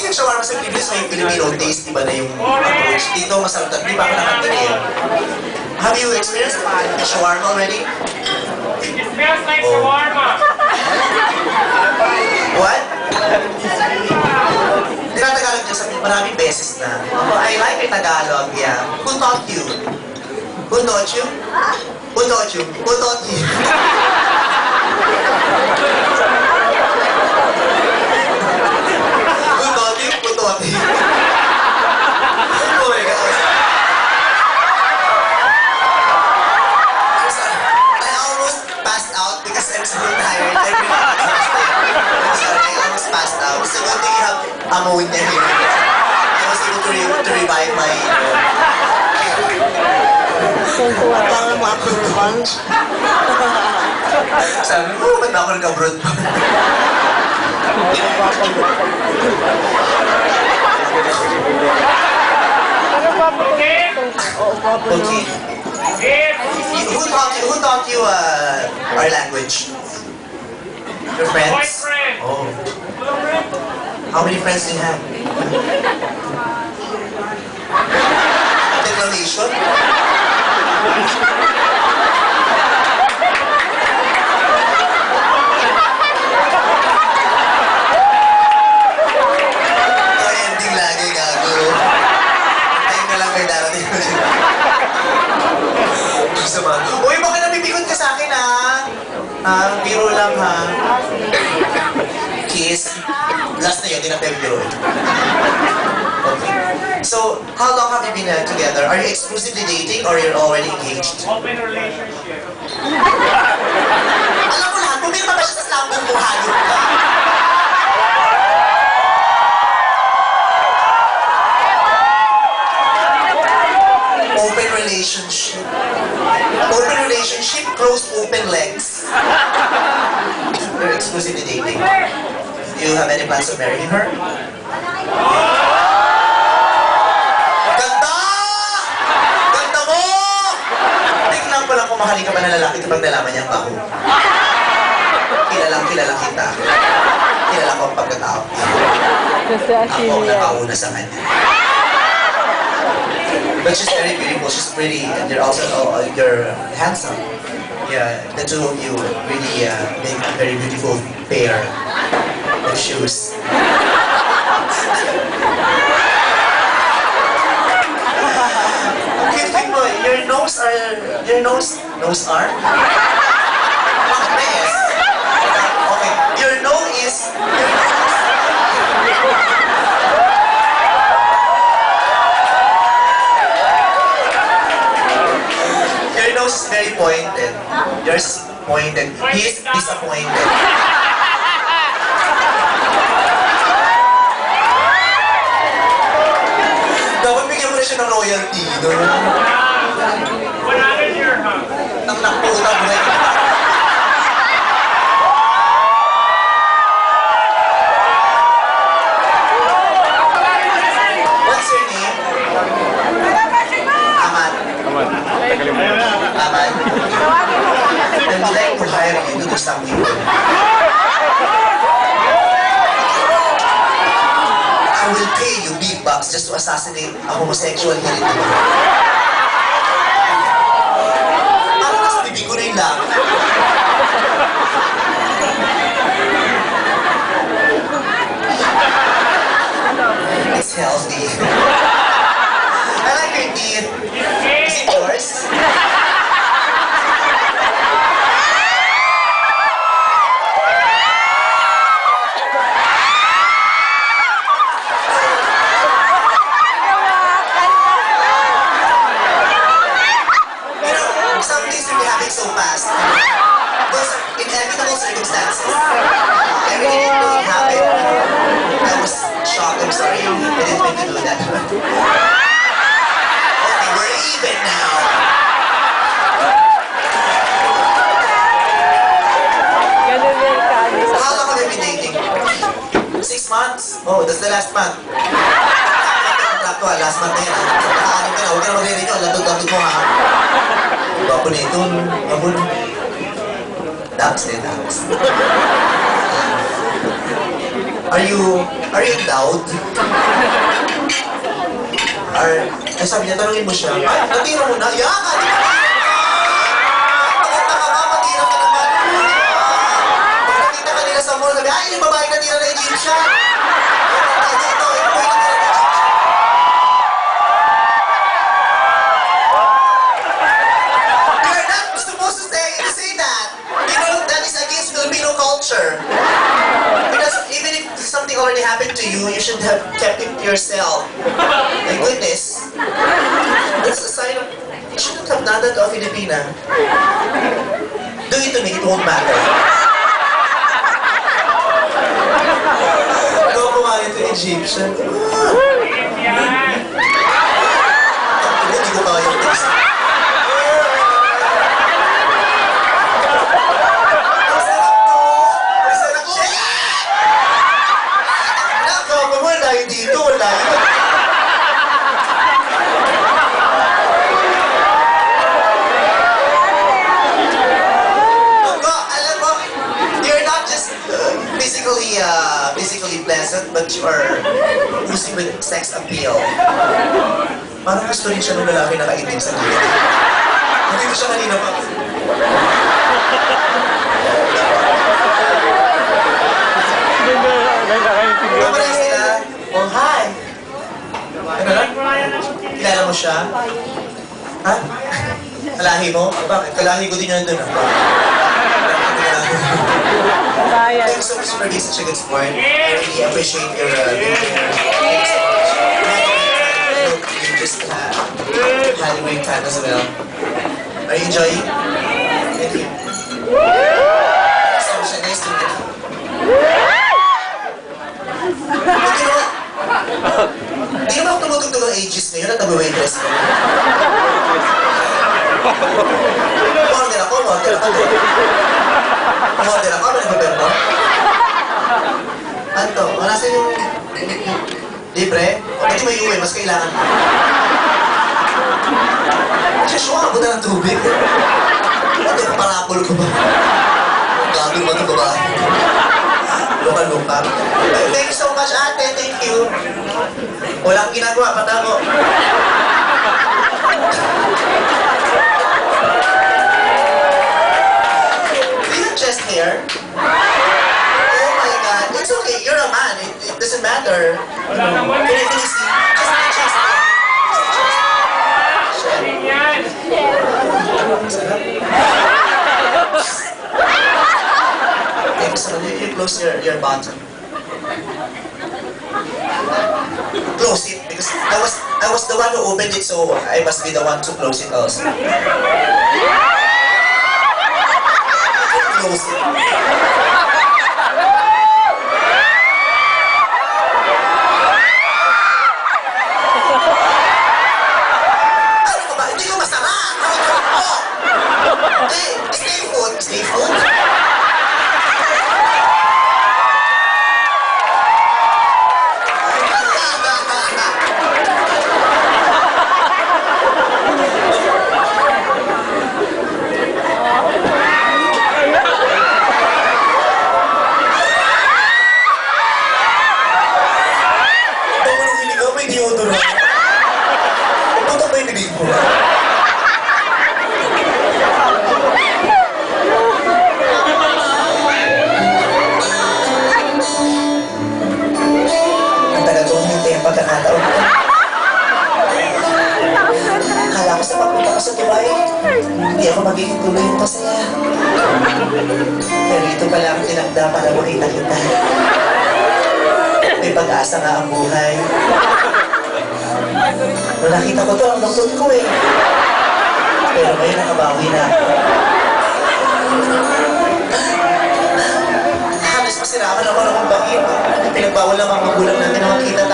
yung shawarma sa Philippines, may Filipino taste, di ba na yung approach? Dito, masarap na, di ba ako nakatingin? Have you experienced the shawarma already? It smells like shawarma. What? Tinatagalog niya sa maraming beses na. Oh, I like it Tagalog, yeah. Who taught you? Who taught you? Who taught you? Who taught you? Who taught you? Who taught you? Oh my God. I'm sorry. I almost passed out because I'm so tired. I'm sorry, I almost passed out. So good thing you have ammonia here. I was able to revive my... Parang mga fruit punch. Sabi mo, ba't ako nagka-fruit punch? Okay. Who taught you our language? Your friends? Boyfriend. Oh. How many friends do you have? Declaration? Ending lagi, gago. Tayo na lang may darating ko siya. Gusto ba? Uy, baka nabibigot ka sa akin, ha? Biro lang, ha? Kiss. Last na yun, di na tayo biro. Okay. So, how long have you been together? Are you exclusively dating or you're already engaged? Open relationship. Alam mo lahat, pumirma ba siya sa slambong kung hayop ka? Open relationship. Open relationship, closed open legs. You're exclusively dating. Do you have any plans of marrying her? Ganda! Ganda mo! Tingnan ko lang kung mahalin ka ba ng lalaki kapag nalaman niya ang baho. Kilala kita. Kilala ko ang pagkatao. Ako ang nakauna sa kanya. But she's very beautiful, she's pretty, and you're also you're handsome. Yeah, the two of you really make a very beautiful pair of shoes. Okay, think mo, your nose are? Yes. Okay, your nose is, your nose is very pointed. Yours is pointed. He's disappointed. Dapat bigyan mo na siya ng royalty, no? 100 year, huh? Nang naputa mo na. What's your name? Ahmad. Ahmad. I would like to hire you to do something. I will pay you big bucks just to assassinate a homosexual here in the world. Parang nasa bibig ko rin lang. It's healthy. I like your teeth. Is it yours? Some things will be happening so fast. Those are inevitable circumstances. Everything will happen. I was shocked. I'm sorry. I didn't mean to do that. Okay, we're even now. How long have you been dating? 6 months? Oh, that's the last month. Last month na yan. Nakaanin ka na. Huwag ka na mag-renew. Latod-latod mo ha. Gwapo na ito. Gwapo na. Dax eh, dax. Are you endowed? Sabi niya, tanungin mo siya. Ay, natira mo na. Yaka! Di ba? Nakita ka ba? Matira ka naman. Pag nakita ka nila sa mall, sabi, ay, yung babae natira na Egyptian. Ito, yung natira na Egyptian. You're not supposed to say that. You know, that is against Filipino culture. Because even if something already happened to you, you should have kept it to yourself. My goodness. That's a sign of... You shouldn't have done that to a Filipina. Do it to me, it won't matter. Ikaw pumayag to Egyptian. Yan. Hindi ko kaya yung text. Ang sarap to! Ang sarap siya! Nako, wala yun dito, wala yun. Alam mo, you're not just physically pleasant, but you are using with sex appeal. Parang gusto rin siya ng lalaki na kaitim sa gilid. Hindi ko siya kanina pa. Kapareho sila. Oh, hi! Ano lang? Kilala mo siya? Ha? Kalahi mo? Bakit? Kalahi ko din yan dun. Thank you so much for being such a good sport. I really appreciate your being here. Thank you so much. I hope you just had a great time as well. Are you enjoying? Thank you. So much. Nice to meet you. Hindi naman ako tumutugtog ng ages ngayon at nag-waitress ko. Model ako. Model ako, ba nag-berbo? Anto, nasa yung libre? Pwede may uwi, mas kailangan mo. Joshua, ako na ng tubig. Ito, parapol ko ba? Gagawin mo ito ba? Luka-luka. Thank you so much, ate. Thank you. Walang ginagawa, pata ko. Do you have chest hair? Oh my God. It's okay. You're a man. It doesn't matter. Wala naman Can eh. you see? Just the chest hair. Yan. Thank you so much. You close your bottom. Close it because I was the one who opened it, so I must be the one to close it also. Close it. Ano ka ba? Hindi ko masama! Hey, stay put. Stay put. Pagkakataon ko. Akala ko sa pagpunta ko sa Dubai, hindi ako magiging tuloy yung masaya. Pero ito pala ang tinagda para makita kita. May pag-asa nga ang buhay. Nung nakita ko to, ang lungkot ko eh. Pero ngayon nakabawi na ako. Halos masirapan ako ng bakit. Pinagbawal lang ang magulang natin na makita tayo.